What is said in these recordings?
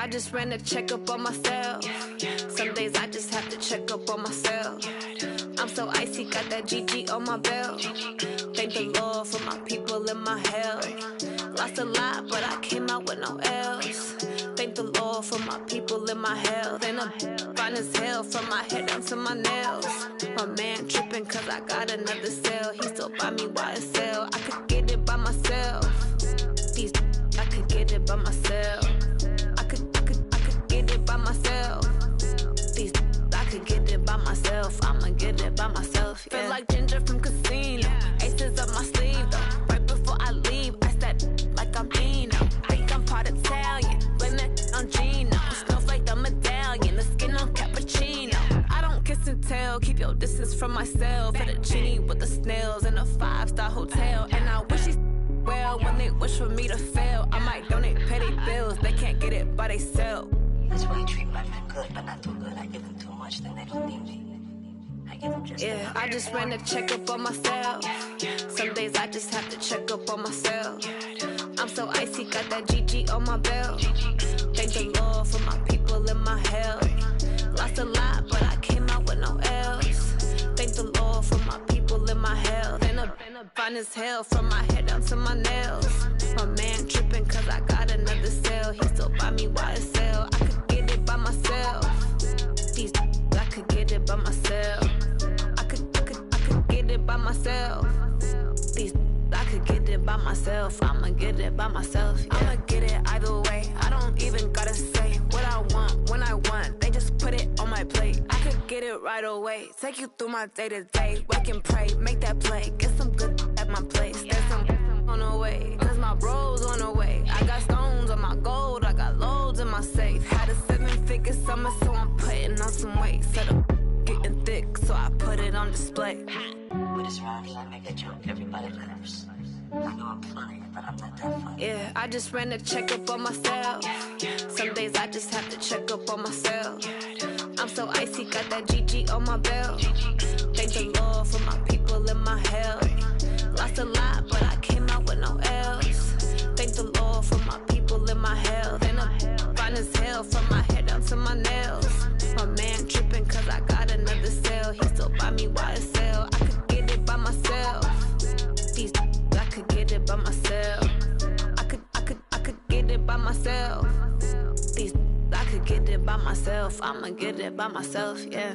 I just ran a checkup on myself. Some days I just have to check up on myself. I'm so icy, got that GG on my belt. Thank the Lord for my people and my health. Lost a lot, but I came out with no L's. Thank the Lord for my people and my health. And I'm fine as hell from my head down to my nails. My man tripping cause I got another cell. He still buy me YSL. I could get it by myself. These I could get it by myself. I could get it by myself. These I could get it by myself. I'ma get it by myself. Yeah. Feel like Ginger from Casino. Aces up my sleeve though. Right before I leave, I step like I'm Dino. Think I'm part Italian, blame that on Gino. Smells like the medallion, the skin on cappuccino. I don't kiss and tell, keep your distance from myself. Fettuccine with the snails in a 5-star hotel. And I wish he's well when they wish for me to fail. I might donate petty bills, they can't get it by themselves. That's why I treat my men good, but not too good. I give them too much, then they don't need me. I give them just yeah, I just ran a checkup on myself. Some days I just have to check up on myself. I'm so icy, got that GG on my belt. Thank the Lord for my people and my health. Lost a lot, but I came out with no L's. Thank the Lord for my people and my health. And I'm fine as hell from my head down to my nails. My man tripping cause I got another cell. He still buy me YSL. I could get it by myself. These I could get it by myself. I could get it by myself. These I could get it by myself. I'ma get it by myself. Yeah. I'ma get it either way. I don't even gotta say what I want when I want. They just put it on my plate. I could get it right away. Take you through my day to day. Wake and pray, make that play. Get some good at my place. There's some on the way, cause my bro's on the way. I got stones on my gold. I got loads in my safe. Had a 7-figure summer, so I'm putting on some weight. Set up getting thick, so I put it on display. With this round here, I make a joke, everybody laughs. I know I'm funny, but I'm not that funny. Yeah, I just ran a checkup on myself. Some days I just have to check up on myself. I'm so icy, got that GG on my belt. Thank the Lord for my people and my health. Lost a lot, but I came out with no L's. Thank the Lord for my people and my health. And I'm fine as hell from my head down to my nails. My man tripping cause I got another cell. He still buy me YSL. I could get it by myself. These I could get it by myself. I could get it by myself. These I could get it by myself. I'ma get it by myself, yeah.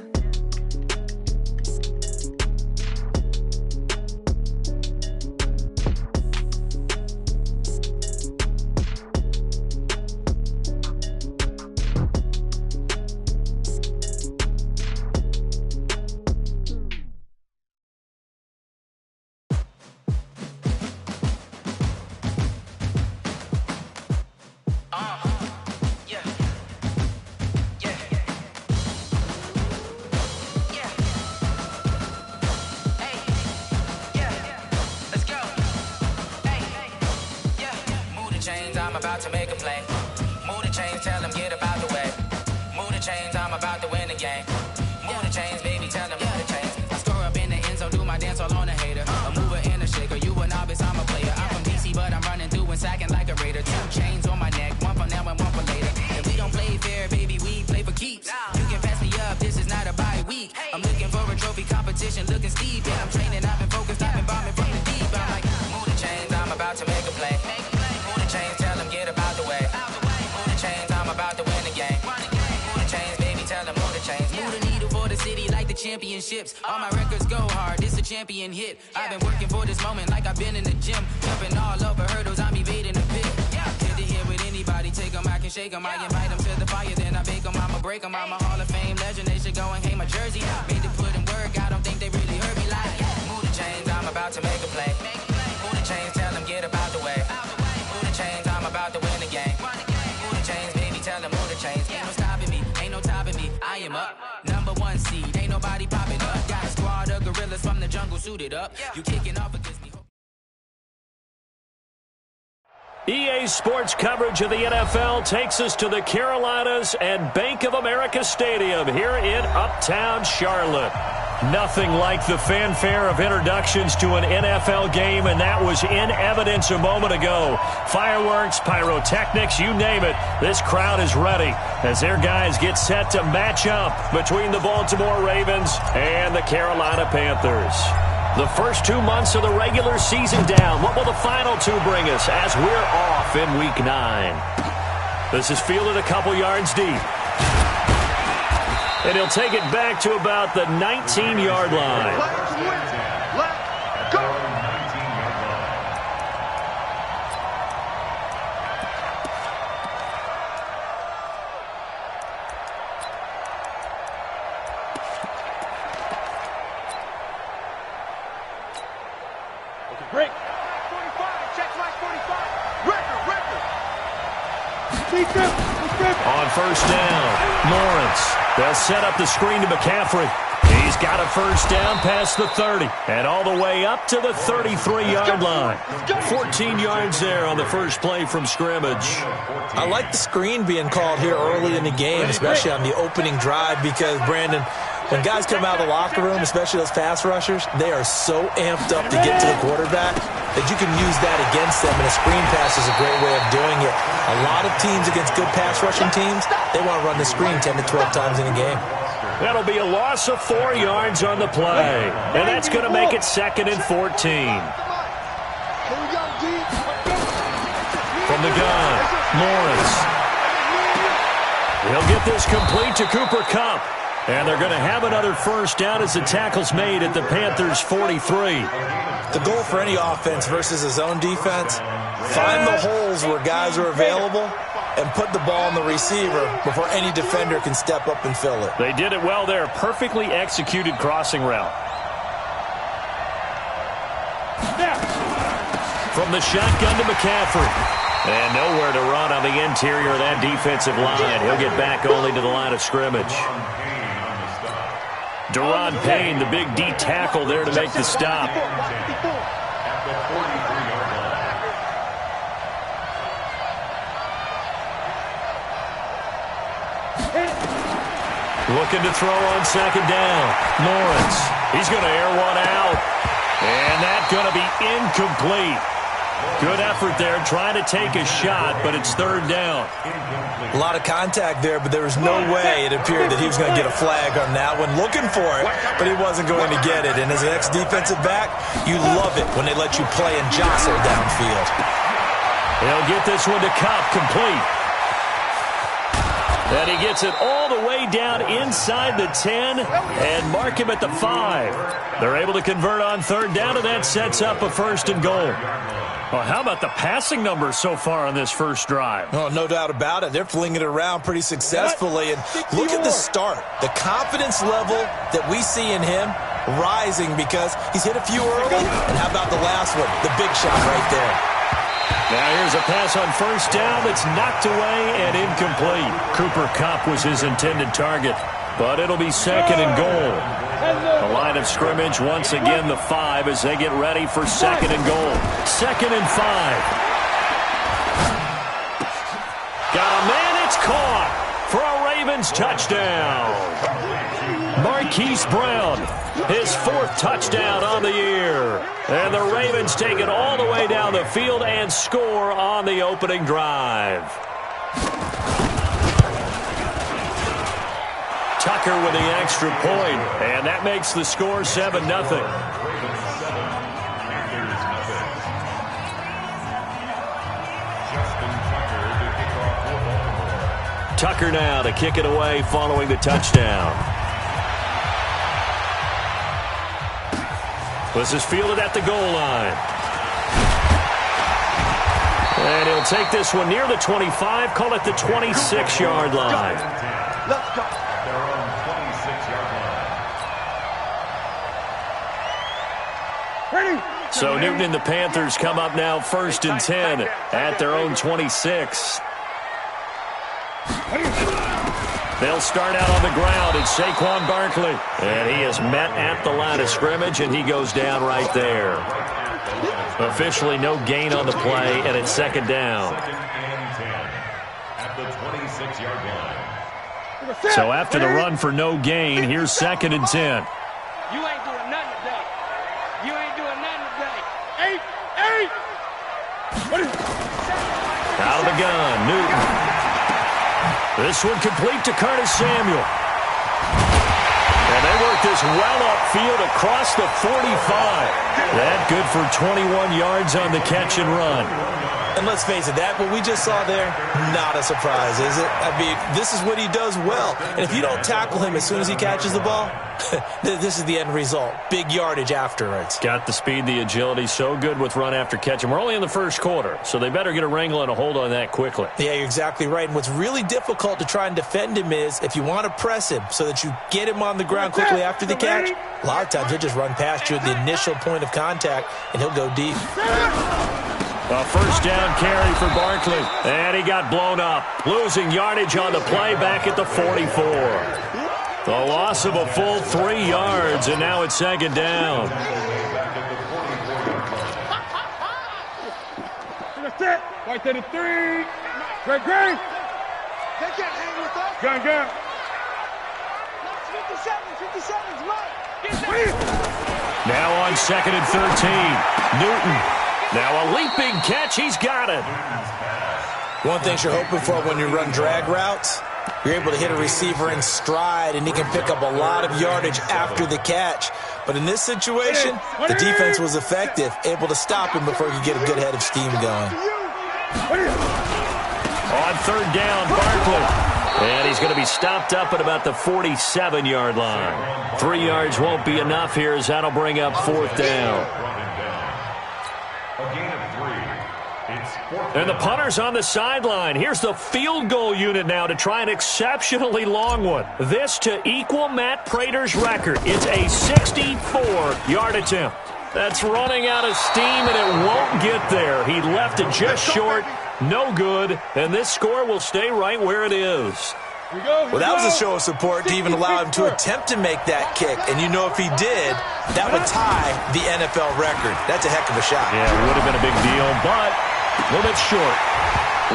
I'm about to make a play. Move the chains, tell them get up out the way. Move the chains, I'm about to win the game. Move the chains, baby, tell them move the chains. I score up in the end zone, do my dance all on a hater. A mover and a shaker, you a novice, I'm a player. I'm from DC, but I'm running through and sacking like a raider. 2 chains on my neck, one for now and one for later. If we don't play fair, baby, we play for keeps. You can pass me up, this is not a bye week. I'm looking for a trophy competition, looking steep. Yeah, I'm training, I've been focused, I've been bombing from the deep. I'm like, move the chains, I'm about to make a play. Move the chains, tell them get up out the way. Move the chains, I'm about to win the game. Move the chains, baby, tell them move the chains. Move the needle for the city like the championships. All my records go hard, this a champion hit. I've been working for this moment like I've been in the gym. Jumping all over hurdles, I'm evading the pit. Get to here with anybody, take them, I can shake them. I invite them to the fire, then I bake them, I'ma break them. I'm a Hall of Fame legend, they should go and hang my jersey. Made to put in work, I don't think they really heard me like. Move the chains, I'm about to make a play. Move the chains, tell them get up out the way. Move the chains, I'm about to win the game. Move the chains, baby, tell them move the chains. Ain't no stopping me, ain't no topping me. I am up, #1 seed, ain't nobody popping up. Got a squad of gorillas from the jungle suited up. You kicking off against me. EA Sports coverage of the NFL takes us to the Carolinas and Bank of America Stadium here in Uptown Charlotte. Nothing like the fanfare of introductions to an NFL game, and that was in evidence a moment ago. Fireworks, pyrotechnics, you name it. This crowd is ready as their guys get set to match up between the Baltimore Ravens and the Carolina Panthers. The first 2 months of the regular season down. What will the final two bring us as we're off in Week 9? This is fielded a couple yards deep. And he'll take it back to about the 19-yard line. Let's go. Break. 45. Check flag 45. Record. On first down, Lawrence. They'll set up the screen to McCaffrey. He's got a first down past the 30 and all the way up to the 33-yard line. 14 yards there on the first play from scrimmage. I like the screen being called here early in the game, especially on the opening drive, because, Brandon, when guys come out of the locker room, especially those pass rushers, they are so amped up to get to the quarterback that you can use that against them, and a screen pass is a great way of doing it. A lot of teams against good pass rushing teams, they want to run the screen 10 to 12 times in a game. That'll be a loss of 4 yards on the play, and that's going to make it 2nd and 14. From the gun, Lawrence. He'll get this complete to Cooper Kupp. And they're going to have another first down as the tackle's made at the Panthers' 43. The goal for any offense versus a zone defense, find the holes where guys are available and put the ball on the receiver before any defender can step up and fill it. They did it well there. Perfectly executed crossing route. From the shotgun to McCaffrey. And nowhere to run on the interior of that defensive line. He'll get back only to the line of scrimmage. Deron Payne, the big D tackle there to make the stop. Looking to throw on second down. Lawrence, he's going to air one out. And that's going to be incomplete. Good effort there trying to take a shot, but it's third down. A lot of contact there, but there was no way it appeared that he was going to get a flag on that one. Looking for it, but he wasn't going to get it. And as an ex-defensive back, you love it when they let you play and jostle downfield. He'll get this one to Kupp, complete. And he gets it all the way down inside the 10 and mark him at the 5. They're able to convert on third down, and that sets up a 1st and goal. Well, how about the passing numbers so far on this first drive? Oh, no doubt about it. They're flinging it around pretty successfully. And look at the start. The confidence level that we see in him rising because he's hit a few early. And how about the last one? The big shot right there. Now here's a pass on first down that's knocked away and incomplete. Cooper Kupp was his intended target, but it'll be 2nd and goal. The line of scrimmage, once again, the 5 as they get ready for 2nd and goal. 2nd and 5. Got a man, it's caught for a Ravens touchdown. Marquise Brown, his 4th touchdown on the year. And the Ravens take it all the way down the field and score on the opening drive. Tucker with the extra point, and that makes the score 7-0. Tucker now to kick it away following the touchdown. This is fielded at the goal line. And he'll take this one near the 25, call it the 26-yard line. Let's go. So Newton and the Panthers come up now 1st and 10 at their own 26. They'll start out on the ground. It's Saquon Barkley. And he is met at the line of scrimmage, and he goes down right there. Officially no gain on the play, and it's 2nd down. So after the run for no gain, here's 2nd and 10. You ain't doing nothing today. You ain't doing nothing today. 8. What is it? Out of the gun, Newton. This one complete to Curtis Samuel. And they work this well upfield across the 45. That good for 21 yards on the catch and run. And let's face it, that what we just saw there, not a surprise, is it? I mean, this is what he does well. And if you don't tackle him as soon as he catches the ball, this is the end result. Big yardage afterwards. Got the speed, the agility, so good with run after catch. And we're only in the first quarter, so they better get a wrangle and a hold on that quickly. Yeah, you're exactly right. And what's really difficult to try and defend him is if you want to press him so that you get him on the ground quickly after the catch, a lot of times he'll just run past you at the initial point of contact, and he'll go deep. A first down carry for Barkley. And he got blown up. Losing yardage on the play back at the 44. The loss of a full 3 yards, and now it's second down. Right to the 3. Great. They can't hang with us. Gun. 57's right. Now on 2nd and 13. Newton. Now a leaping catch. He's got it. One thing you're hoping for when you run drag routes, you're able to hit a receiver in stride, and he can pick up a lot of yardage after the catch. But in this situation, the defense was effective, able to stop him before he could get a good head of steam going. On 3rd down, Barkley. And he's going to be stopped up at about the 47-yard line. 3 yards won't be enough here as that'll bring up 4th down. And the punter's on the sideline. Here's the field goal unit now to try an exceptionally long one. This to equal Matt Prater's record. It's a 64-yard attempt. That's running out of steam, and it won't get there. He left it just short. No good. And this score will stay right where it is. Well, that was a show of support to even allow him to attempt to make that kick. And you know if he did, that would tie the NFL record. That's a heck of a shot. Yeah, it would have been a big deal, but a little bit short.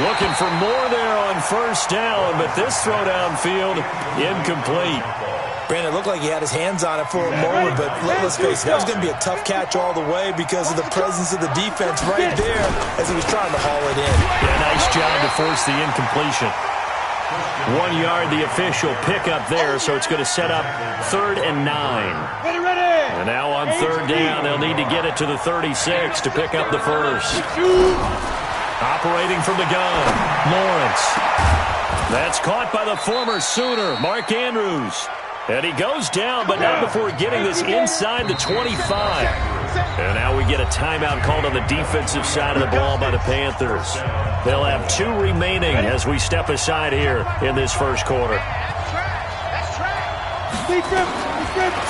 Looking for more there on 1st down, but this throw downfield, incomplete. Brandon, it looked like he had his hands on it for a moment, but let's face it, that was going to be a tough catch all the way because of the presence of the defense right there as he was trying to haul it in. Yeah, nice job to force the incompletion. 1 yard, the official pickup there, so it's going to set up 3rd and 9. And now on 3rd down, they'll need to get it to the 36 to pick up the first. Operating from the gun, Lawrence. That's caught by the former Sooner, Mark Andrews. And he goes down, but not before getting this inside the 25. And now we get a timeout called on the defensive side of the ball by the Panthers. They'll have 2 remaining as we step aside here in this first quarter.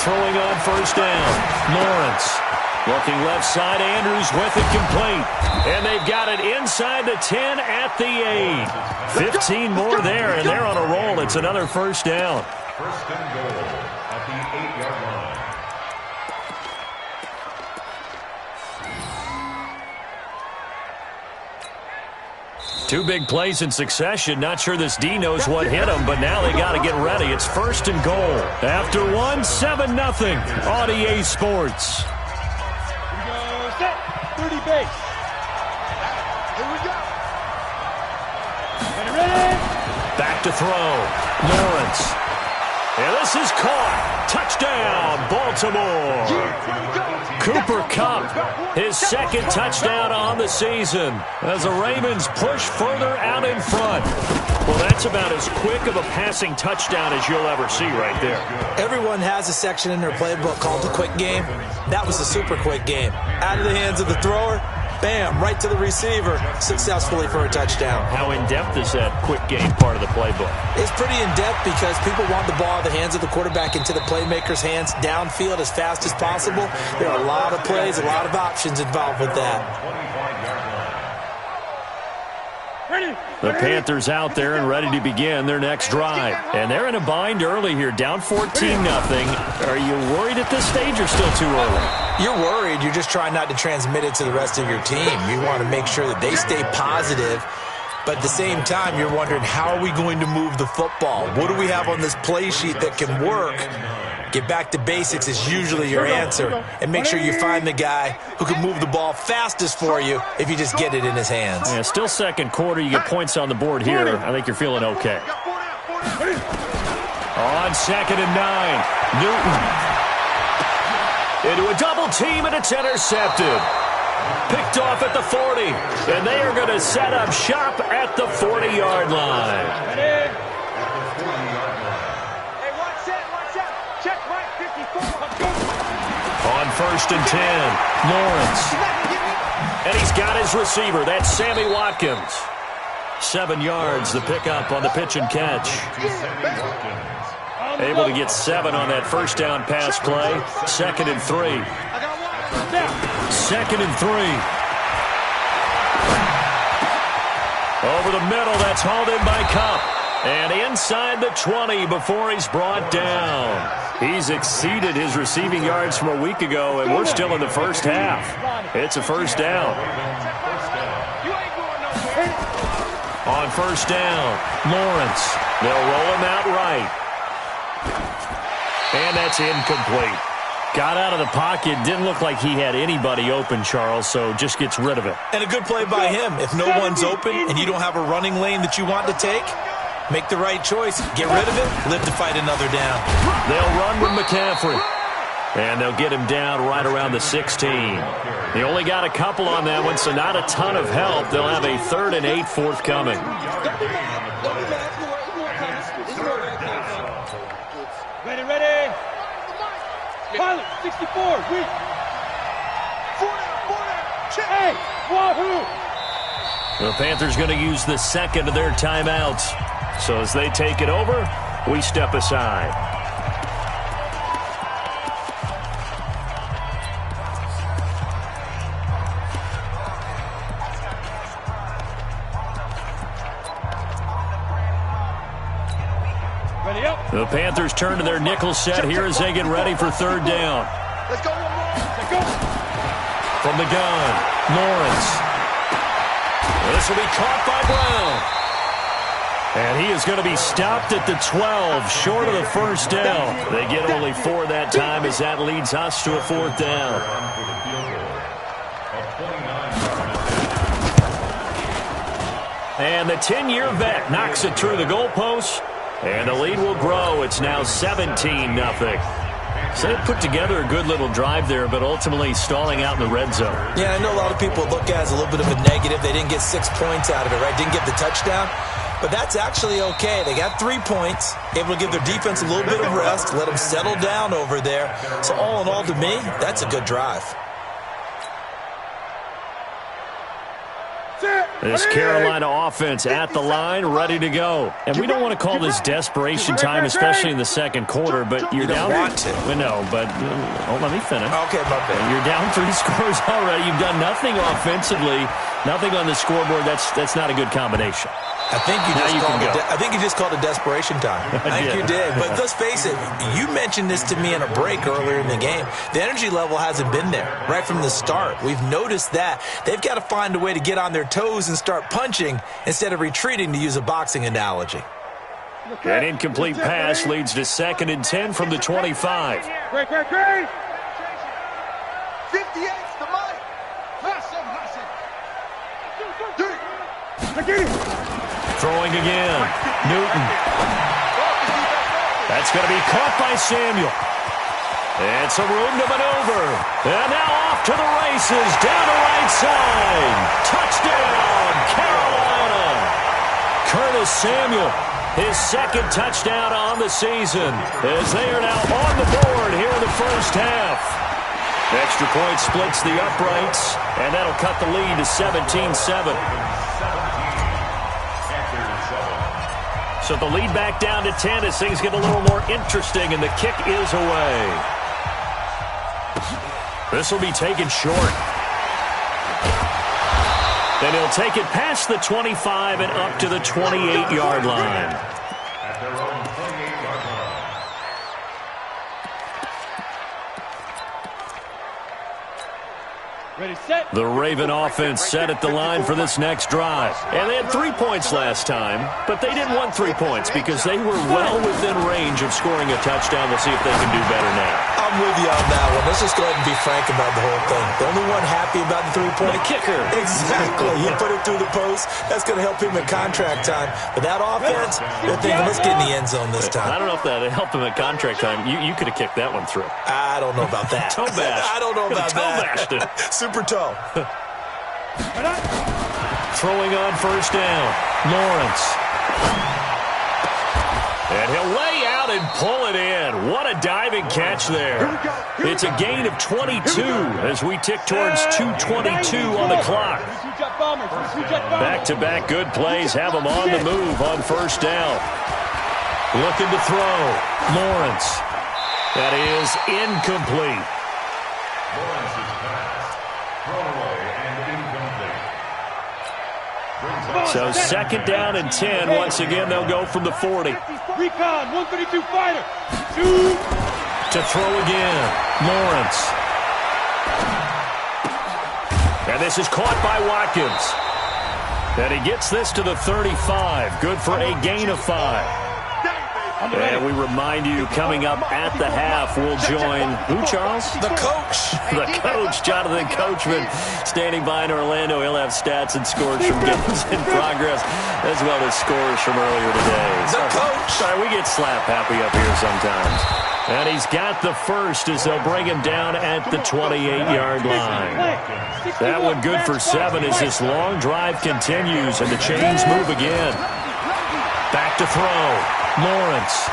Throwing on 1st down, Lawrence. Looking left side, Andrews with it complete. And they've got it inside the 10 at the 8. 15 more there, and they're on a roll. It's another 1st down. 1st and goal at the 8-yard line. Two big plays in succession. Not sure this D knows what hit him, but now they got to get ready. It's 1st and goal. After 1, 7-0 on EA Sports. Here we go. Set. 30 base. Here we go. Ready? Back to throw. Lawrence. And this is caught. Touchdown, Baltimore. Cooper Kupp, his 2nd touchdown on the season as the Ravens push further out in front. Well, that's about as quick of a passing touchdown as you'll ever see right there. Everyone has a section in their playbook called the quick game. That was the super quick game. Out of the hands of the thrower, bam, right to the receiver, successfully for a touchdown. How in-depth is that quick game part of the playbook? It's pretty in-depth because people want the ball in the hands of the quarterback into the playmaker's hands downfield as fast as possible. There are a lot of plays, a lot of options involved with that. The Panthers out there and ready to begin their next drive. And they're in a bind early here, down 14-0. Are you worried at this stage or still too early? You're worried. You're just trying not to transmit it to the rest of your team. You want to make sure that they stay positive. But at the same time, you're wondering, how are we going to move the football? What do we have on this play sheet that can work? Get back to basics is usually your answer, and make sure you find the guy who can move the ball fastest for you if you just get it in his hands. Yeah, still second quarter. You get points on the board here. I think you're feeling okay. On 2nd and 9, Newton. Into a double team, and it's intercepted. Picked off at the 40, and they are going to set up shop at the 40-yard line. Hey, watch that. Check right, 54. Let's go. On 1st and 10, Lawrence. And he's got his receiver. That's Sammy Watkins. 7 yards, the pickup on the pitch and catch. Able to get 7 on that first down pass play. 2nd and 3. 2nd and 3. Over the middle, that's hauled in by Cup. And inside the 20 before he's brought down. He's exceeded his receiving yards from a week ago, and we're still in the first half. It's a first down. On 1st down, Lawrence. They'll roll him out right. And that's incomplete. Got out of the pocket. Didn't look like he had anybody open, Charles, so just gets rid of it. And a good play by him. If no one's open and you don't have a running lane that you want to take, make the right choice. Get rid of it. Live to fight another down. They'll run with McCaffrey. And they'll get him down right around the 16. They only got a couple on that one, so not a ton of help. They'll have a 3rd and 8 forthcoming. Ready. Pilot, 64, weak. 4 down, hey, wahoo! The Panthers going to use the second of their timeouts. So as they take it over, we step aside. Ready up. The Panthers turn to their nickel set here as they get ready for 3rd down. Let's go, Let's go. From the gun, Lawrence. This will be caught by Brown. And he is going to be stopped at the 12, short of the first down. They get only 4 that time as that leads us to a 4th down. And the 10-year vet knocks it through the goalpost. And the lead will grow. It's now 17-0. So they put together a good little drive there, but ultimately stalling out in the red zone. Yeah, I know a lot of people look at it as a little bit of a negative. They didn't get 6 points out of it, right? Didn't get the touchdown. But that's actually okay. They got 3 points, able to give their defense a little bit of rest, let them settle down over there. So all in all, to me, that's a good drive. This Carolina offense at the line, ready to go. And we don't want to call this desperation time, especially in the second quarter, but you're down. You don't want to. No, but let me finish. Okay, my bad. You're down 3 scores already. You've done nothing offensively, nothing on the scoreboard. That's not a good combination. I think you just called it desperation time. I think you did. But let's face it, you mentioned this to me in a break earlier in the game. The energy level hasn't been there right from the start. We've noticed that. They've got to find a way to get on their toes and start punching instead of retreating, to use a boxing analogy. An incomplete pass leads to 2nd and 10 from the 25. Great. 58's the money. Throwing again. Newton. That's going to be caught by Samuel. And some room to maneuver. And now off to the races. Down the right side. Touchdown, Carolina. Curtis Samuel, his 2nd touchdown on the season, as they are now on the board here in the first half. Extra point splits the uprights, and that'll cut the lead to 17-7. So the lead back down to 10 as things get a little more interesting, and the kick is away. This will be taken short. Then he'll take it past the 25 and up to the 28-yard line. At their own 28-yard line. The Raven offense set at the line for this next drive. And they had 3 points last time, but they didn't want 3 points because they were well within range of scoring a touchdown. We'll see if they can do better now. I'm with you on that one. Let's just go ahead and be frank about the whole thing. The only one happy about the 3-point. The kicker. Exactly. You put it through the post. That's going to help him in contract time. But that offense, they're thinking, let's get in the end zone this time. I don't know if that helped him at contract time. You could have kicked that one through. I don't know about that. Toe bash. I don't know about that. Bashed it. Super toe. Throwing on first down. Lawrence. And he'll lay out and pull it in. What a diving catch there. It's a gain of 22 as we tick towards 2:22 on the clock. Back-to-back good plays have him on the move on first down. Looking to throw. Lawrence. That is incomplete. Lawrence's pass. Thrown away and incomplete. So second down and 10. Once again, they'll go from the 40. Recon, 132 fighter. To throw again. Lawrence. And this is caught by Watkins. And he gets this to the 35. Good for a gain of 5. And we remind you, coming up at the half, we'll join who, Charles? The coach. The coach, Jonathan Coachman, standing by in Orlando. He'll have stats and scores from games in progress, as well as scores from earlier today. The coach. Sorry, we get slap happy up here sometimes. And he's got the first as they'll bring him down at the 28-yard line. That one good for 7 as this long drive continues, and the chains move again. Back to throw. Lawrence.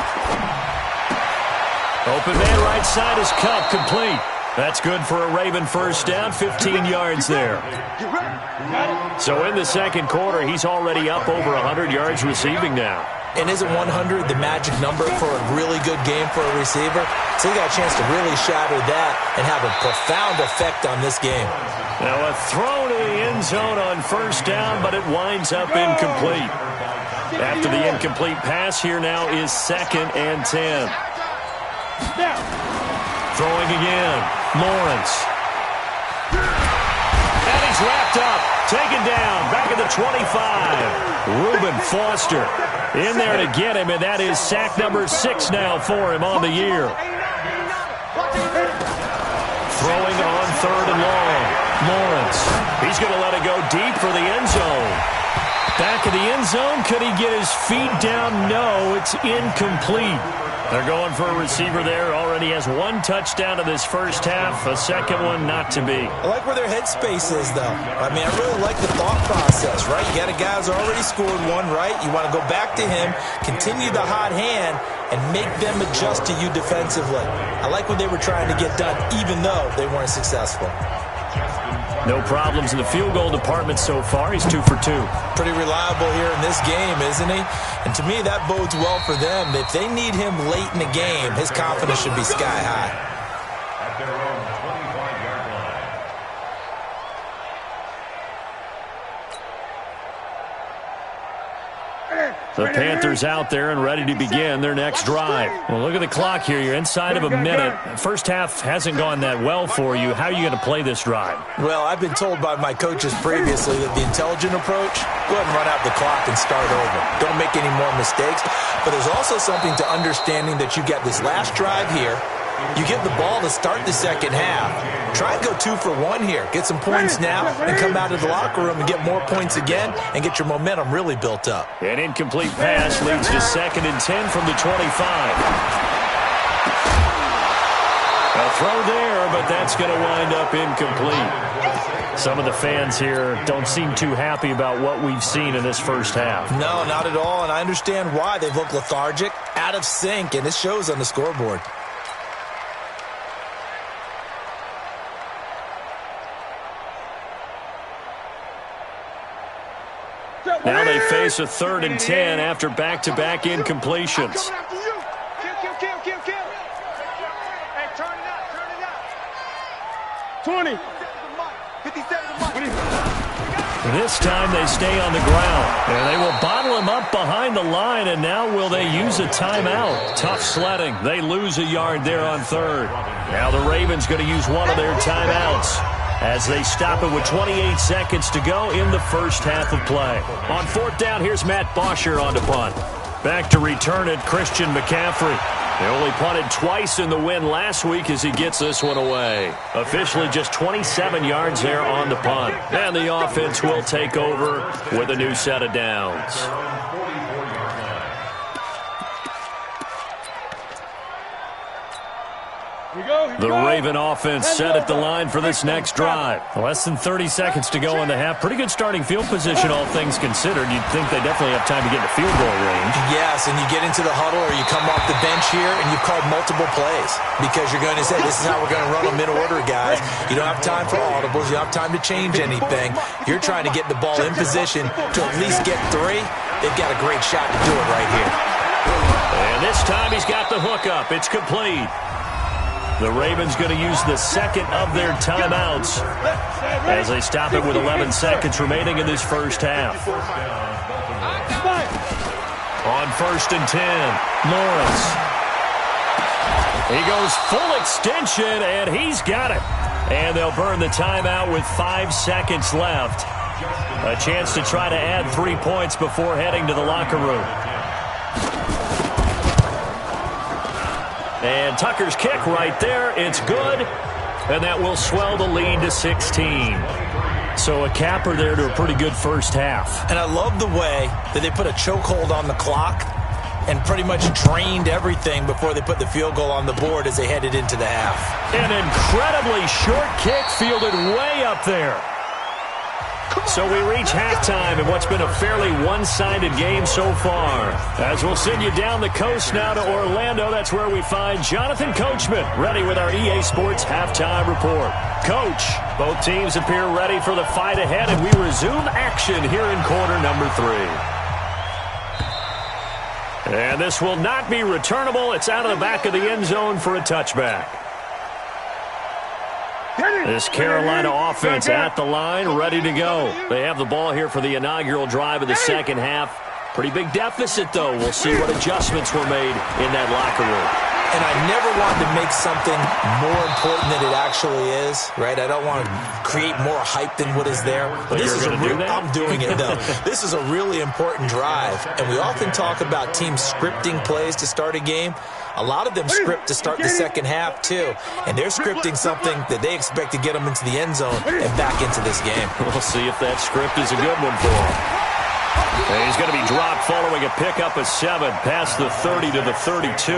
Open man right side is Cup, complete. That's good for a Raven first down, 15 yards there. So in the second quarter, he's already up over 100 yards receiving now. And isn't 100 the magic number for a really good game for a receiver? So he got a chance to really shatter that and have a profound effect on this game. Now a throw to the end zone on first down, but it winds up incomplete. After the incomplete pass, here now is second and 10. Throwing again. Lawrence. And he's wrapped up. Taken down. Back at the 25. Reuben Foster in there to get him, and that is sack number 6 now for him on the year. Throwing on third and long. Lawrence. He's going to let it go deep for the end zone. Back of the end zone. Could he get his feet down? No, it's incomplete. They're going for a receiver there. Already has 1 touchdown in this first half. A second one not to be. I like where their headspace is, though. I mean, I really like the thought process, right? You got a guy who's already scored 1, right? You want to go back to him, continue the hot hand, and make them adjust to you defensively. I like what they were trying to get done, even though they weren't successful. No problems in the field goal department so far. He's 2 for 2. Pretty reliable here in this game, isn't he? And to me, that bodes well for them. If they need him late in the game, his confidence should be sky high. At their own 25-yard line. The Panthers out there and ready to begin their next drive. Well, look at the clock here. You're inside of a minute. First half hasn't gone that well for you. How are you going to play this drive? Well, I've been told by my coaches previously that the intelligent approach, go ahead and run out the clock and start over. Don't make any more mistakes. But there's also something to understanding that you get this last drive here. You get the ball to start the second half. Try and go 2 for 1 here. Get some points now and come out of the locker room and get more points again and get your momentum really built up. An incomplete pass leads to second and 10 from the 25. A throw there, but that's going to wind up incomplete. Some of the fans here don't seem too happy about what we've seen in this first half. No, not at all, and I understand why. They've looked lethargic, out of sync, and it shows on the scoreboard. Now they face a 3rd and 10 after back-to-back incompletions. Kill. Hey, turn it up. 20. 57. This time they stay on the ground, and they will bottle him up behind the line, and now will they use a timeout? Tough sledding. They lose a yard there on 3rd. Now the Ravens going to use one of their timeouts. as they stop it with 28 seconds to go in the first half of play. On fourth down, here's Matt Bosher on to punt. Back to return it, Christian McCaffrey. They only punted twice in the win last week as he gets this one away. Officially just 27 yards there on the punt. And the offense will take over with a new set of downs. The Raven offense set at the line for this next drive. Less than 30 seconds to go in the half. Pretty good starting field position, all things considered. You'd think they definitely have time to get to field goal range. Yes, and you get into the huddle or you come off the bench here and you've called multiple plays because you're going to say, this is how we're going to run them in order, guys. You don't have time for audibles. You don't have time to change anything. You're trying to get the ball in position to at least get 3. They've got a great shot to do it right here. And this time he's got the hook up. It's complete. The Ravens going to use the second of their timeouts as they stop it with 11 seconds remaining in this first half. On 1st and 10, Lawrence. He goes full extension, and he's got it. And they'll burn the timeout with 5 seconds left. A chance to try to add 3 points before heading to the locker room. And Tucker's kick right there. It's good. And that will swell the lead to 16. So a capper there to a pretty good first half. And I love the way that they put a chokehold on the clock and pretty much drained everything before they put the field goal on the board as they headed into the half. An incredibly short kick fielded way up there. So we reach halftime in what's been a fairly one-sided game so far. As we'll send you down the coast now to Orlando, that's where we find Jonathan Coachman ready with our EA Sports Halftime Report. Coach, both teams appear ready for the fight ahead, and we resume action here in quarter number 3. And this will not be returnable. It's out of the back of the end zone for a touchback. This Carolina offense at the line, ready to go. They have the ball here for the inaugural drive of the second half. Pretty big deficit, though. We'll see what adjustments were made in that locker room. And I never wanted to make something more important than it actually is, right? I don't want to create more hype than what is there. But this you're is going to do that? I'm doing it, though. This is a really important drive. And we often talk about teams scripting plays to start a game. A lot of them script to start the second half, too. And they're scripting something that they expect to get them into the end zone and back into this game. We'll see if that script is a good one for him. And he's going to be dropped following a pickup of 7 past the 30 to the 32.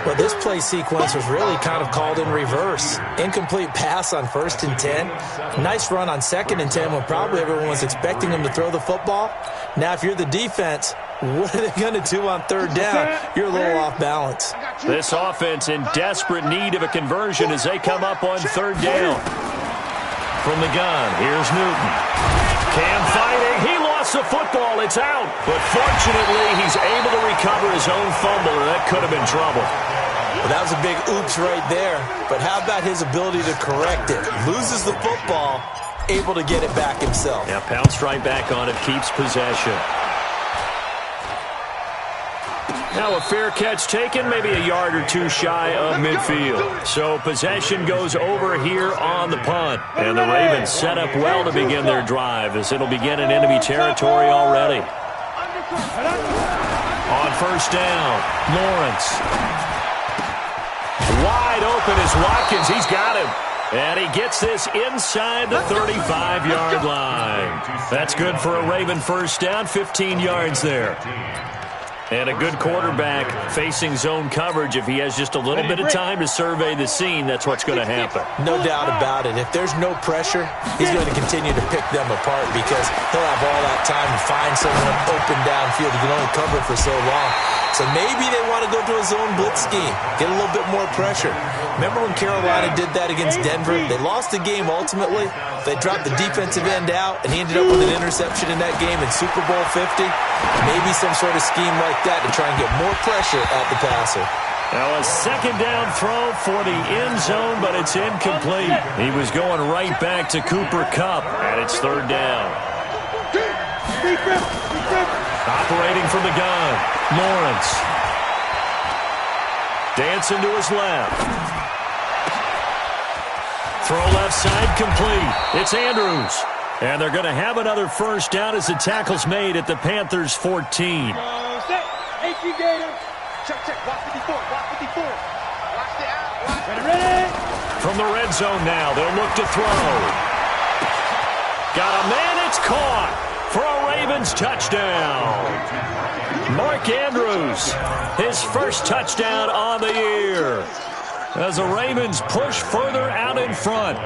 Well, this play sequence was really kind of called in reverse. Incomplete pass on 1st and 10. Nice run on 2nd and 10 when probably everyone was expecting him to throw the football. Now, if you're the defense, what are they going to do on 3rd down? You're a little off balance. This offense in desperate need of a conversion as they come up on 3rd down. From the gun, here's Newton. Cam fighting. He lost the football. It's out. But fortunately, he's able to recover his own fumble, or that could have been trouble. Well, that was a big oops right there. But how about his ability to correct it? Loses the football, able to get it back himself. Yeah, pounced right back on it, keeps possession. Now a fair catch taken, maybe a yard or 2 shy of midfield. So possession goes over here on the punt. And the Ravens set up well to begin their drive as it'll begin in enemy territory already. On 1st down, Lawrence. Wide open is Watkins. He's got him. And he gets this inside the 35-yard line. That's good for a Raven first down, 15 yards there. And a good quarterback facing zone coverage. If he has just a little bit of time to survey the scene, that's what's going to happen. No doubt about it. If there's no pressure, he's going to continue to pick them apart because he'll have all that time to find someone open downfield. He can only cover for so long. So maybe they want to go to a zone blitz scheme, get a little bit more pressure. Remember when Carolina did that against Denver? They lost the game ultimately. They dropped the defensive end out, and he ended up with an interception in that game in Super Bowl 50. Maybe some sort of scheme like that to try and get more pressure at the passer. Now a 2nd down throw for the end zone, but it's incomplete. He was going right back to Cooper Kupp, and it's 3rd down. Operating from the gun, Lawrence. Dancing to his left. Throw left side complete. It's Andrews. And they're going to have another first down as the tackle's made at the Panthers' 14. Set. AC Gator. Check, check. Watch 54. Watch 54. Watch the out. Ready. From the red zone now, they'll look to throw. Got a man, it's caught for a Ravens touchdown. Mark Andrews, his first touchdown on the year. As the Ravens push further out in front.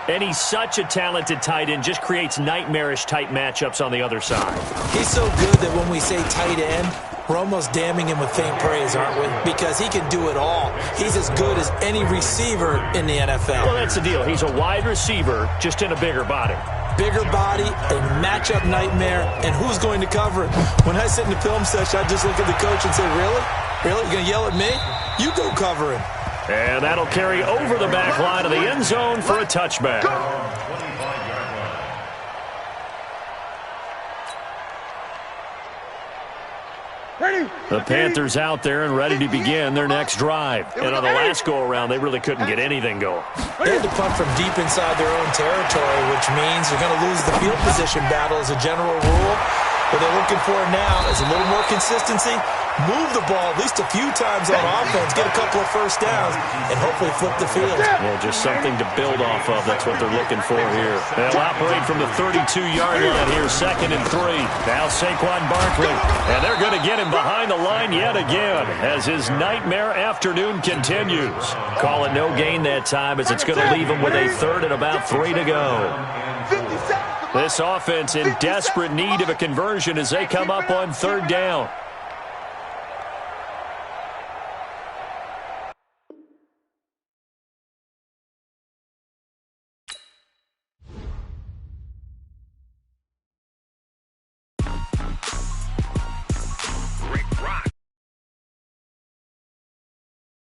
And he's such a talented tight end, just creates nightmarish-type matchups on the other side. He's so good that when we say tight end, we're almost damning him with faint praise, aren't we? Because he can do it all. He's as good as any receiver in the NFL. Well, that's the deal. He's a wide receiver, just in a bigger body. Bigger body, a matchup nightmare, and who's going to cover it? When I sit in the film session, I just look at the coach and say, really? Really? You're going to yell at me? You go cover him. And that'll carry over the back line of the end zone for a touchback. The Panthers out there and ready to begin their next drive. And on the last go-around, they really couldn't get anything going. They had to punt from deep inside their own territory, which means they're going to lose the field position battle as a general rule. What they're looking for now is a little more consistency, move the ball at least a few times on offense, get a couple of first downs, and hopefully flip the field. Yeah, just something to build off of. That's what they're looking for here. They'll operate from the 32-yard line here, 2nd and 3. Now Saquon Barkley, and they're going to get him behind the line yet again as his nightmare afternoon continues. Call it no gain that time as it's going to leave him with a 3rd and about 3 to go. This offense in desperate need of a conversion as they come up on 3rd down.